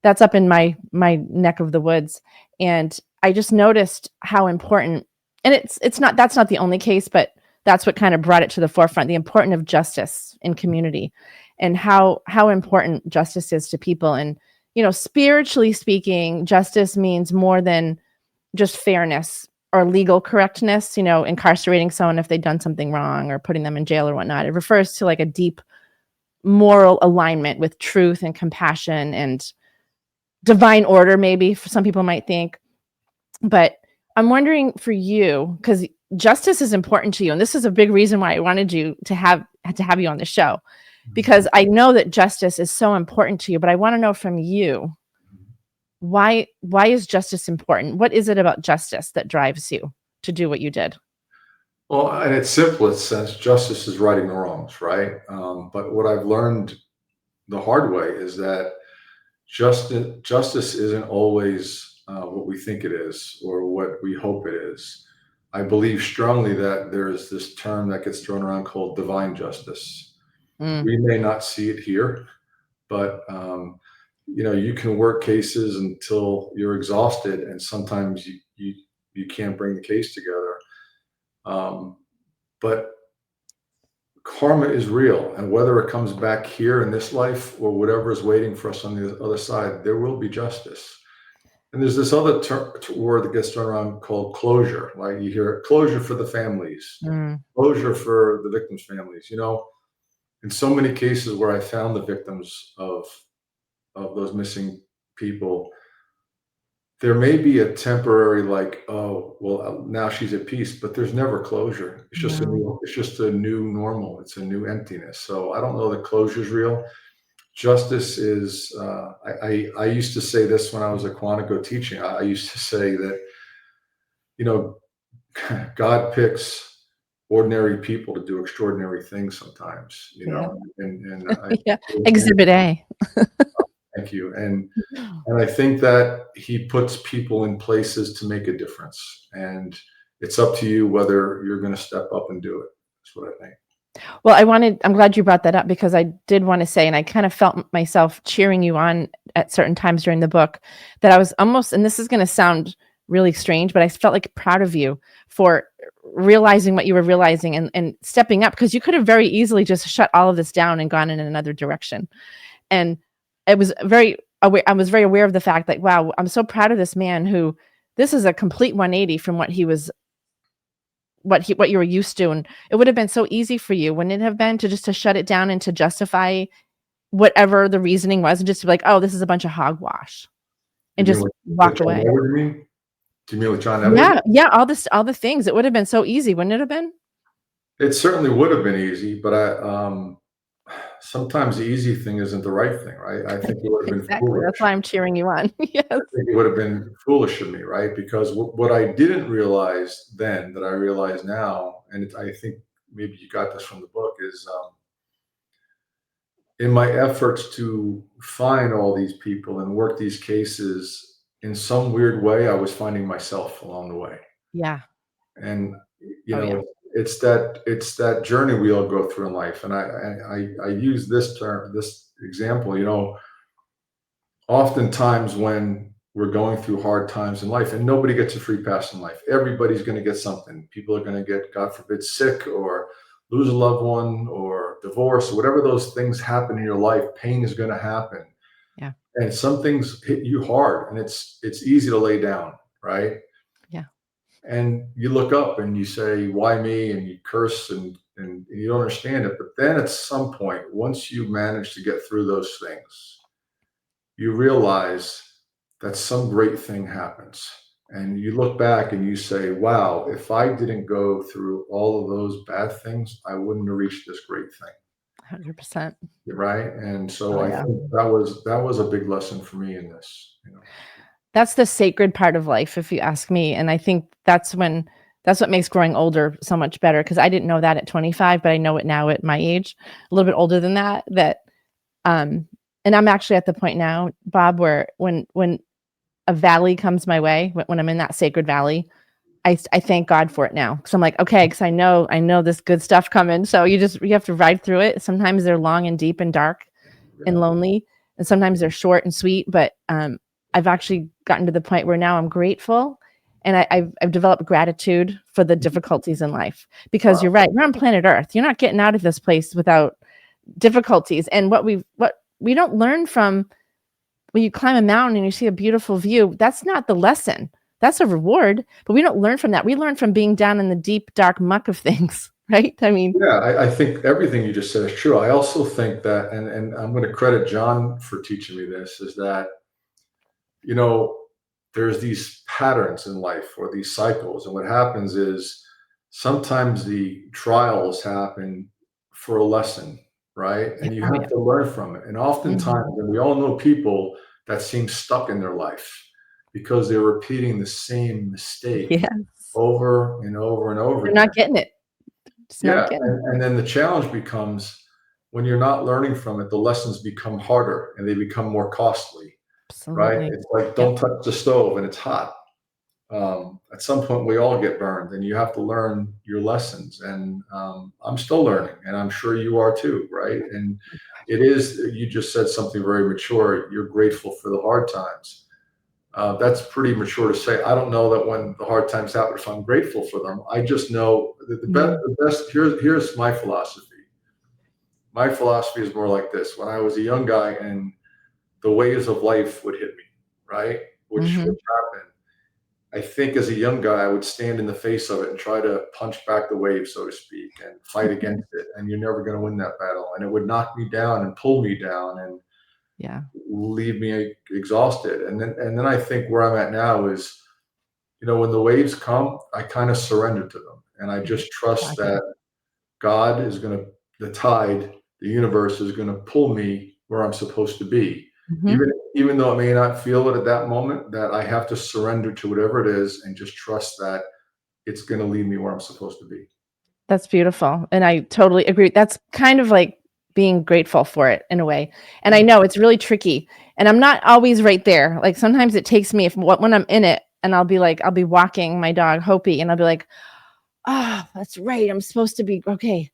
That's up in my neck of the woods, and I just noticed how important, and it's not that's not the only case, but that's what kind of brought it to the forefront, the importance of justice in community and how important justice is to people. And spiritually speaking, justice means more than just fairness or legal correctness, incarcerating someone if they've done something wrong or putting them in jail or whatnot. It refers to like a deep moral alignment with truth and compassion and divine order, maybe for some people might think. But I'm wondering for you, because justice is important to you, and this is a big reason why I wanted you to have you on the show, because I know that justice is so important to you. But I want to know from you, why is justice important? What is it about justice that drives you to do what you did? Well, in its simplest sense, justice is righting the wrongs, right? But what I've learned the hard way is that justice isn't always what we think it is or what we hope it is. I believe strongly that there is this term that gets thrown around called divine justice. Mm, We may not see it here, but you can work cases until you're exhausted, and sometimes you can't bring the case together. Um, but karma is real, and whether it comes back here in this life or whatever is waiting for us on the other side, there will be justice. And there's this other word that gets thrown around called closure. Like you hear closure for the families, mm, closure for the victims' families. In so many cases where I found the victims of those missing people, there may be a temporary like, oh, well, now she's at peace, but there's never closure. no. It's just a new normal. It's a new emptiness. So I don't know that closure is real. Justice is. I used to say this when I was at Quantico teaching. I used to say that you know God picks ordinary people to do extraordinary things sometimes. Yeah. And Yeah. Exhibit A. thank you. And I think that he puts people in places to make a difference. And it's up to you whether you're going to step up and do it. That's what I think. Well, I'm glad you brought that up because I did want to say, and I kind of felt myself cheering you on at certain times during the book, that I was almost, and this is going to sound really strange, but I felt like proud of you for realizing what you were realizing and stepping up, because you could have very easily just shut all of this down and gone in another direction. And it was very aware, I was very aware of the fact that, wow, I'm so proud of this man who, this is a complete 180 from what he was, what you were used to. And it would have been so easy for you, wouldn't it have been, to just to shut it down and to justify whatever the reasoning was, and just to be like, oh, this is a bunch of hogwash, and You mean just with walk John away. Edward, you mean? Do you mean with John Edward? Yeah, all the things. It would have been so easy, wouldn't it have been? It certainly would have been easy, but sometimes the easy thing isn't the right thing, right? I think it would have been Exactly. That's foolish. why I'm cheering you on. Yes. I think it would have been foolish of me, right? Because what I didn't realize then that I realize now, and I think maybe you got this from the book, is in my efforts to find all these people and work these cases, in some weird way, I was finding myself along the way. Yeah. And you Oh, yeah. know, it's that journey we all go through in life. And I use this term, this example. Oftentimes when we're going through hard times in life, and nobody gets a free pass in life, everybody's going to get something. People are going to get, God forbid, sick or lose a loved one or divorce or whatever those things happen in your life. Pain is going to happen, Yeah. and some things hit you hard, and it's easy to lay down, right? Yeah. And you look up and you say, why me? And you curse and you don't understand it. But then at some point, once you manage to get through those things, you realize that some great thing happens. And you look back and you say, wow, if I didn't go through all of those bad things, I wouldn't have reached this great thing. 100%. Right. And so Oh, I yeah. think that was a big lesson for me in this. That's the sacred part of life, if you ask me. And I think that's what makes growing older so much better. Cause I didn't know that at 25, but I know it now at my age, a little bit older than that, and I'm actually at the point now, Bob, where when a valley comes my way, when I'm in that sacred valley, I thank God for it now. Cause I'm like, okay, cause I know this good stuff coming. So you have to ride through it. Sometimes they're long and deep and dark and lonely, and sometimes they're short and sweet. But I've actually gotten to the point where now I'm grateful, and I've developed gratitude for the difficulties in life, because Wow. you're right. We're on planet Earth. You're not getting out of this place without difficulties. And what we don't learn from, when you climb a mountain and you see a beautiful view, that's not the lesson. That's a reward, but we don't learn from that. We learn from being down in the deep, dark muck of things, right? I mean, Yeah, I think everything you just said is true. I also think that, and I'm going to credit John for teaching me this, is that, you know, there's these patterns in life or these cycles. And what happens is sometimes the trials happen for a lesson, right? And you oh, have yeah. to learn from it. And oftentimes, and we all know people that seem stuck in their life because they're repeating the same mistake Yes. over and over and over They're again. not getting it. Just Yeah, not getting it. and then the challenge becomes when you're not learning from it, the lessons become harder and they become more costly, right? Absolutely. It's like, Yep. don't touch the stove and it's hot. At some point we all get burned, and you have to learn your lessons. And I'm still learning, and I'm sure you are too, right? And it is, you just said something very mature. You're grateful for the hard times. That's pretty mature to say. I don't know that when the hard times happen, if I'm grateful for them. I just know that the best, here's my philosophy. My philosophy is more like this. When I was a young guy and the waves of life would hit me, right? Which happened. I think as a young guy, I would stand in the face of it and try to punch back the wave, so to speak, and fight against it. And you're never going to win that battle. And it would knock me down and pull me down and Yeah. leave me exhausted. And then I think where I'm at now is, when the waves come, I kind of surrender to them. And I just trust that God is going to, the tide, the universe is going to pull me where I'm supposed to be. Even though I may not feel it at that moment, that I have to surrender to whatever it is and just trust that it's going to lead me where I'm supposed to be. That's beautiful. And I totally agree. That's kind of like being grateful for it in a way. And I know it's really tricky. And I'm not always right there. Like sometimes it takes me when I'm in it, and I'll be walking my dog Hopi, and I'll be like, oh, that's right. I'm supposed to be okay.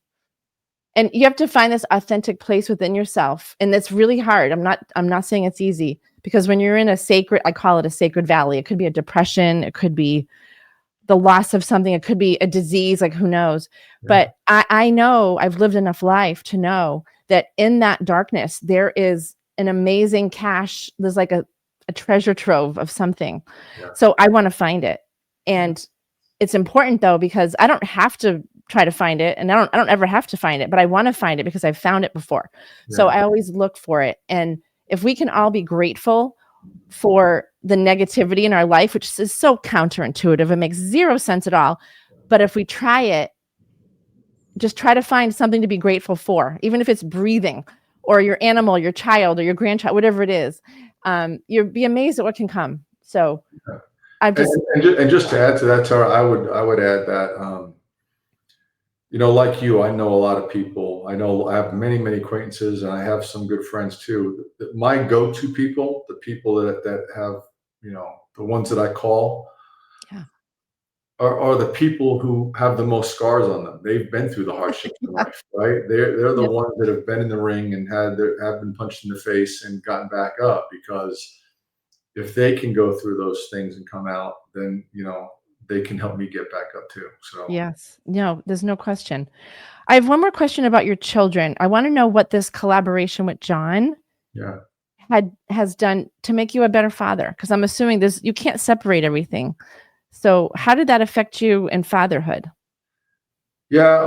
And you have to find this authentic place within yourself. And that's really hard. I'm not saying it's easy, because when you're in I call it a sacred valley. It could be a depression. It could be the loss of something. It could be a disease, like who knows? Yeah. But I know I've lived enough life to know that in that darkness, there is an amazing cache. There's like a treasure trove of something. Yeah. So I want to find it. And it's important though, because I don't have to try to find it, and I don't ever have to find it, but I want to find it because I've found it before. Yeah. So I always look for it. And if we can all be grateful for the negativity in our life, which is so counterintuitive, it makes zero sense at all. But if we try it, just try to find something to be grateful for, even if it's breathing or your animal, your child, or your grandchild, whatever it is, you'll be amazed at what can come. So yeah. I've just and just to add to that, Tara, I would add that like you, I know a lot of people. I have many acquaintances, and I have some good friends too. My go-to people, the people that have, the ones that I call, yeah, are the people who have the most scars on them. They've been through the hardships in life, right? They're the ones that have been in the ring and have been punched in the face and gotten back up, because if they can go through those things and come out, then they can help me get back up too. So yes, no, there's no question. I have one more question about your children. I want to know what this collaboration with John has done to make you a better father, because I'm assuming you can't separate everything. So how did that affect you in fatherhood? Yeah,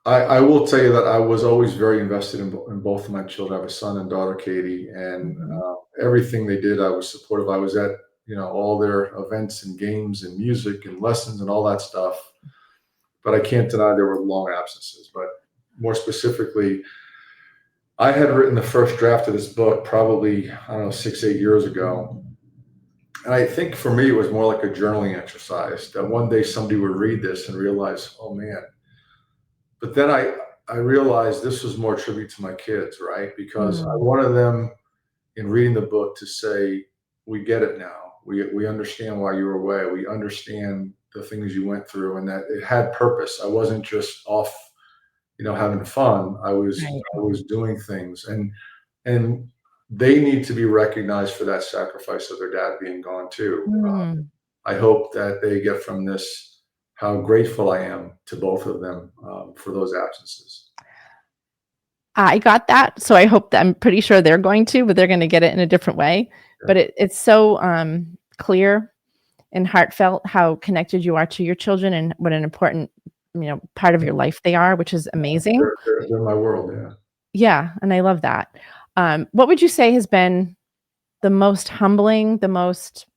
I will tell you that I was always very invested in both of my children. I have a son and daughter, Katie, and everything they did, I was supportive. I was at all their events and games and music and lessons and all that stuff. But I can't deny there were long absences. But more specifically, I had written the first draft of this book probably, I don't know, 6-8 years ago. And I think for me, it was more like a journaling exercise, that one day somebody would read this and realize, oh man. But then I realized this was more tribute to my kids, right? Because I wanted them, in reading the book, to say, we get it now. We understand why you were away. We understand the things you went through, and that it had purpose. I wasn't just off, having fun. I was doing things, and they need to be recognized for that sacrifice of their dad being gone too. I hope that they get from this how grateful I am to both of them for those absences. I got that. So I hope that, I'm pretty sure they're going to, but they're going to get it in a different way. Yeah. But it's so clear and heartfelt how connected you are to your children, and what an important, part of your life they are, which is amazing. They're my world. Yeah. Yeah. And I love that. What would you say has been the most humbling, the most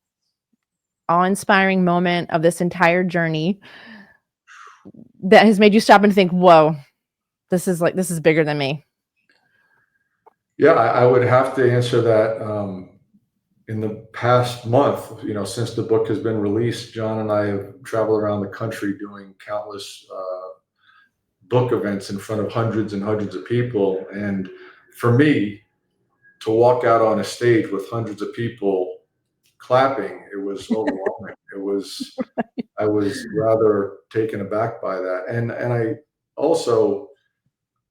awe-inspiring moment of this entire journey that has made you stop and think, whoa, this is bigger than me? Yeah, I would have to answer that. In the past month, since the book has been released, John and I have traveled around the country doing countless book events in front of hundreds and hundreds of people. And for me, to walk out on a stage with hundreds of people clapping, it was overwhelming. It I was rather taken aback by that, and I also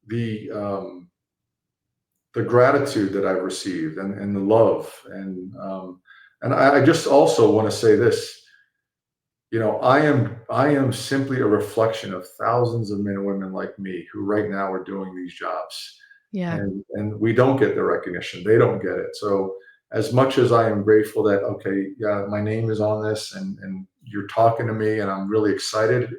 the the gratitude that I've received, and the love, and I just also want to say this. I am simply a reflection of thousands of men and women like me who right now are doing these jobs, Yeah. and we don't get the recognition. They don't get it. So as much as I am grateful that, okay, yeah, my name is on this, and you're talking to me, and I'm really excited.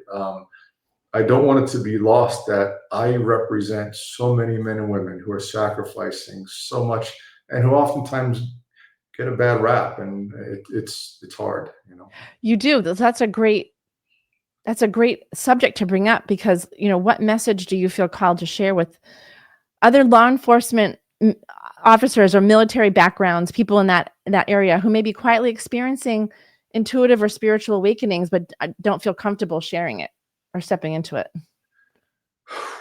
I don't want it to be lost that I represent so many men and women who are sacrificing so much, and who oftentimes get a bad rap, and it's hard. You do. That's a great subject to bring up because, what message do you feel called to share with other law enforcement officers or military backgrounds, people in that area who may be quietly experiencing intuitive or spiritual awakenings, but don't feel comfortable sharing it or stepping into it?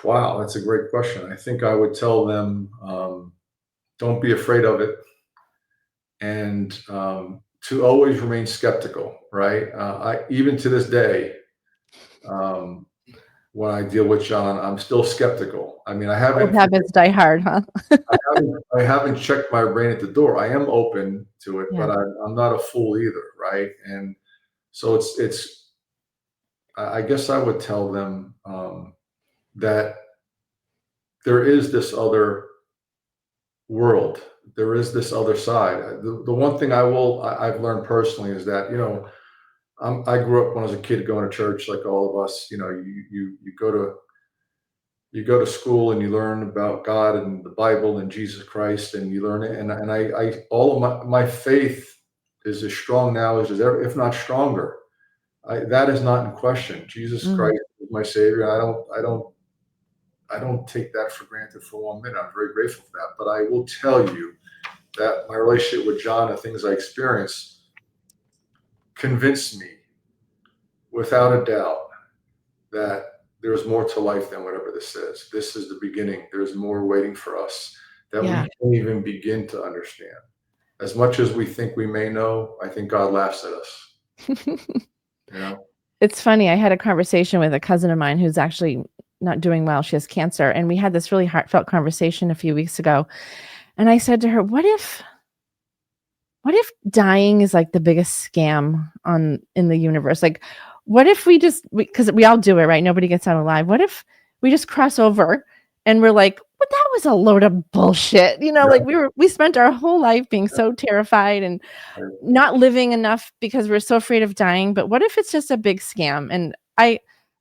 Wow, that's a great question. I think I would tell them, don't be afraid of it, and to always remain skeptical. Right? Even to this day, um, when I deal with John, I'm still skeptical. I mean, Old habits die hard, huh? I haven't checked my brain at the door. I am open to it, Yeah. but I'm not a fool either, right? And so it's. I guess I would tell them that there is this other world. There is this other side. The one thing I've learned personally is that, I grew up when I was a kid going to church like all of us. You go to school and you learn about God and the Bible and Jesus Christ, and you learn it. And I all of my faith is as strong now as ever, if not stronger. That is not in question. Jesus Mm. Christ is my Savior. I don't take that for granted for 1 minute. I'm very grateful for that. But I will tell you that my relationship with John and things I experienced convinced me without a doubt that there's more to life than whatever this is. This is the beginning. There's more waiting for us that we Yeah. can't even begin to understand. As much as we think we may know, I think God laughs at us. You know? It's funny. I had a conversation with a cousin of mine who's actually not doing well. She has cancer. And we had this really heartfelt conversation a few weeks ago. And I said to her, what if dying is like the biggest scam in the universe? Like, what if because we all do it, right? Nobody gets out alive. What if we just cross over and we're like, well, that was a load of bullshit. Like we spent our whole life being so terrified and not living enough because we're so afraid of dying. But what if it's just a big scam? And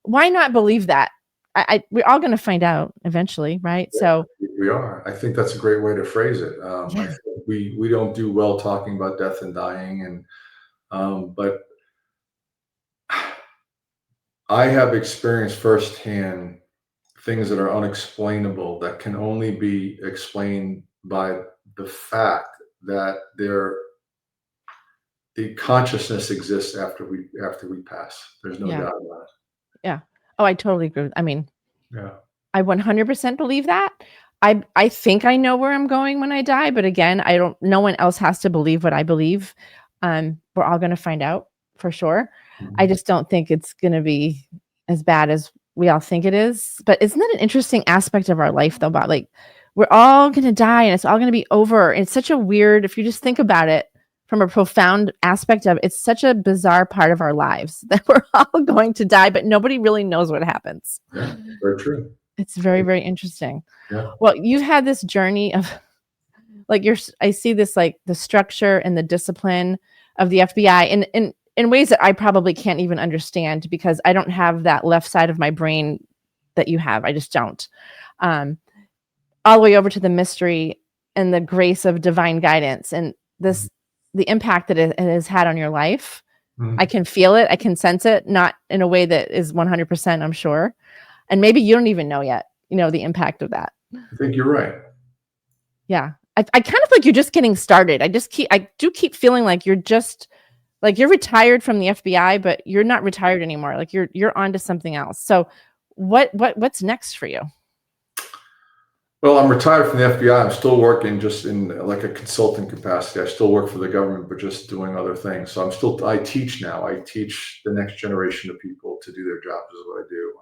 why not believe that? We're all going to find out eventually, right? Yeah, So we are. I think that's a great way to phrase it. I yeah, think we don't do well talking about death and dying, but I have experienced firsthand things that are unexplainable that can only be explained by the fact that the consciousness exists after we pass. There's no yeah, doubt about it. yeah. Oh, I totally agree. I mean, Yeah. I 100% believe that. I think I know where I'm going when I die, but again, no one else has to believe what I believe. We're all going to find out for sure. I Mhm. just don't think it's going to be as bad as we all think it is. But isn't that an interesting aspect of our life though, about like we're all going to die and it's all going to be over. And it's such a weird, if you just think about it from a profound aspect of it's such a bizarre part of our lives that we're all going to die, but nobody really knows what happens. Yeah. Very true. It's very, very interesting. Yeah. Well, you've had this journey of like I see this like the structure and the discipline of the FBI in ways that I probably can't even understand because I don't have that left side of my brain that you have. I just don't. Um, all the way over to the mystery and the grace of divine guidance and the impact that it has had on your life. Mhm. I can feel it. I can sense it, not in a way that is 100%, I'm sure. And maybe you don't even know yet, the impact of that. I think you're right. Yeah. I kind of like you're just getting started. I do keep feeling like you're just like you're retired from the FBI, but you're not retired anymore. Like you're on to something else. So what's next for you? Well, I'm retired from the FBI. I'm still working just in like a consulting capacity. I still work for the government, but just doing other things. So I teach now. I teach the next generation of people to do their jobs is what I do.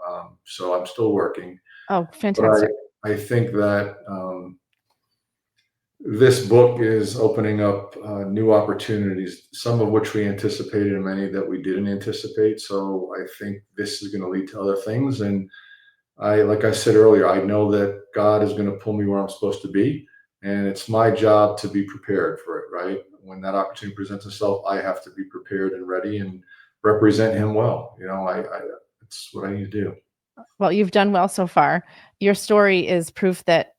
So I'm still working, Oh, but fantastic. I think that this book is opening up new opportunities, some of which we anticipated and many that we didn't anticipate. So I think this is going to lead to other things. And like I said earlier, I know that God is going to pull me where I'm supposed to be, and it's my job to be prepared for it. Right when that opportunity presents itself, I have to be prepared and ready and represent Him well. It's what I need to do. Well, you've done well so far. Your story is proof that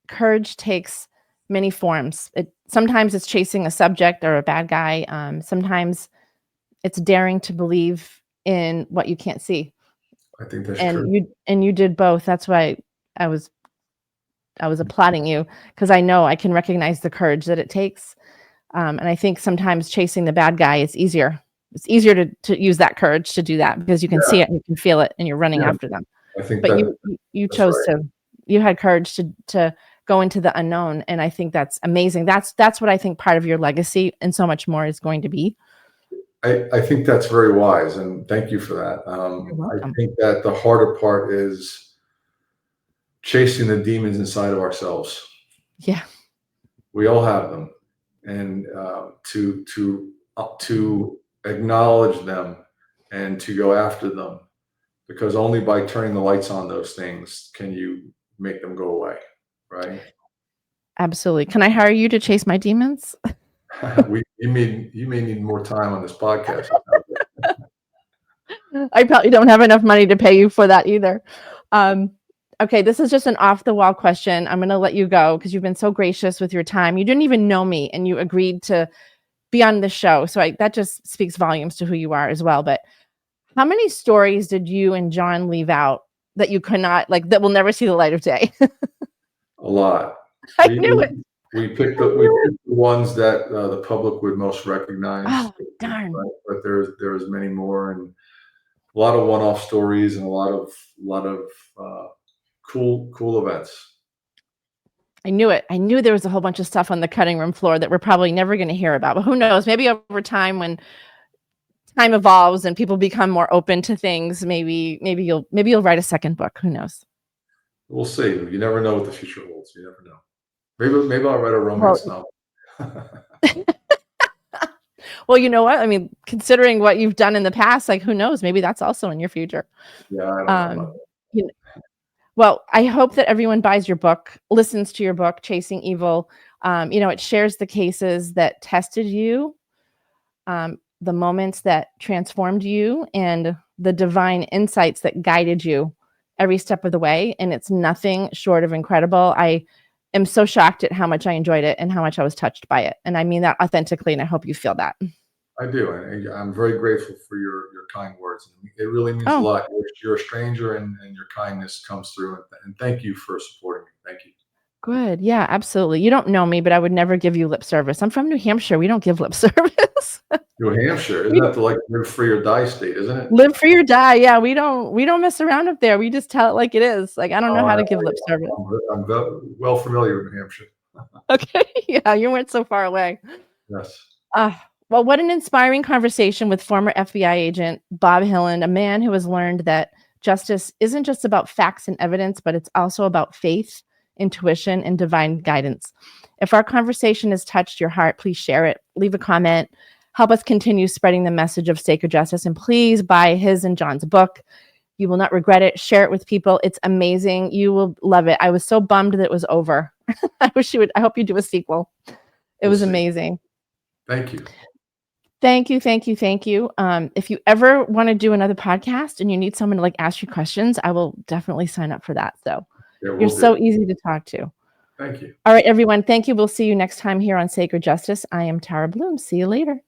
courage takes many forms. Sometimes it's chasing a subject or a bad guy. Sometimes it's daring to believe in what you can't see. I think that's And true. you did both. That's why I was applauding you, because I know I can recognize the courage that it takes. And I think sometimes chasing the bad guy is easier. It's easier to use that courage to do that because you can see Yeah, it and you can feel it and you're running yeah. after them. I think But that you that's chose right. you had courage to go into the unknown, and I think that's amazing. That's what I think part of your legacy and so much more is going to be. I think that's very wise, and thank you for that. You're I welcome. think that the harder part is chasing the demons inside of ourselves. Yeah, We all have them, and to acknowledge them and to go after them, because only by turning the lights on those things can you make them go away. Right? absolutely. Can I hire you to chase my demons? You may need more time on this podcast. I probably don't have enough money to pay you for that either. Okay, this is just an off the wall question. I'm going to let you go because you've been so gracious with your time. You didn't even know me and you agreed to be on the show. So that just speaks volumes to who you are as well. But how many stories did you and John leave out that you could not, like, that will never see the light of day? A lot. I We knew we, it. I we knew it. picked the ones that the public would most recognize, Oh, darn. but there's many more, and a lot of one-off stories and a lot of uh, cool events. I knew it. I knew there was a whole bunch of stuff on the cutting room floor that we're probably never going to hear about. But who knows? Maybe over time, when time evolves and people become more open to things, maybe you'll write a second book. Who knows? We'll see. You never know what the future holds. You never know. Maybe I'll write a Well, romance novel. well, you know what? I mean, considering what you've done in the past, like who knows? Maybe that's also in your future. Yeah, I don't know about Um, you Well, I hope that everyone buys your book, listens to your book, Chasing Evil. It shares the cases that tested you, the moments that transformed you, and the divine insights that guided you every step of the way. And it's nothing short of incredible. I am so shocked at how much I enjoyed it and how much I was touched by it. And I mean that authentically, and I hope you feel that. I do, and I'm very grateful for your kind words. It really means a Oh, lot. You're a stranger, and your kindness comes through. And thank you for supporting me. Thank you. good. Yeah, absolutely. You don't know me, but I would never give you lip service. I'm from New Hampshire. We don't give lip service. New Hampshire, isn't We that the like live free or die state, isn't it? live free or die. Yeah, we don't mess around up there. We just tell it like it is. Like I don't know Oh, how to give lip service. I'm well familiar with New Hampshire. Okay. Yeah, you weren't so far away. Yes. Well, what an inspiring conversation with former FBI agent Bob Hilland, a man who has learned that justice isn't just about facts and evidence, but it's also about faith, intuition, and divine guidance. If our conversation has touched your heart, please share it, leave a comment, help us continue spreading the message of sacred justice, and please buy his and John's book. You will not regret it. Share it with people. It's amazing. You will love it. I was so bummed that it was over. I hope you do a sequel. It We'll was see. amazing. Thank you. Thank you, thank you, thank you. If you ever want to do another podcast and you need someone to like ask you questions, I will definitely sign up for that. So Yeah, you're we'll so do. easy to talk to. Thank you. All right, everyone. Thank you. We'll see you next time here on Sacred Justice. I am Tara Bloom. See you later.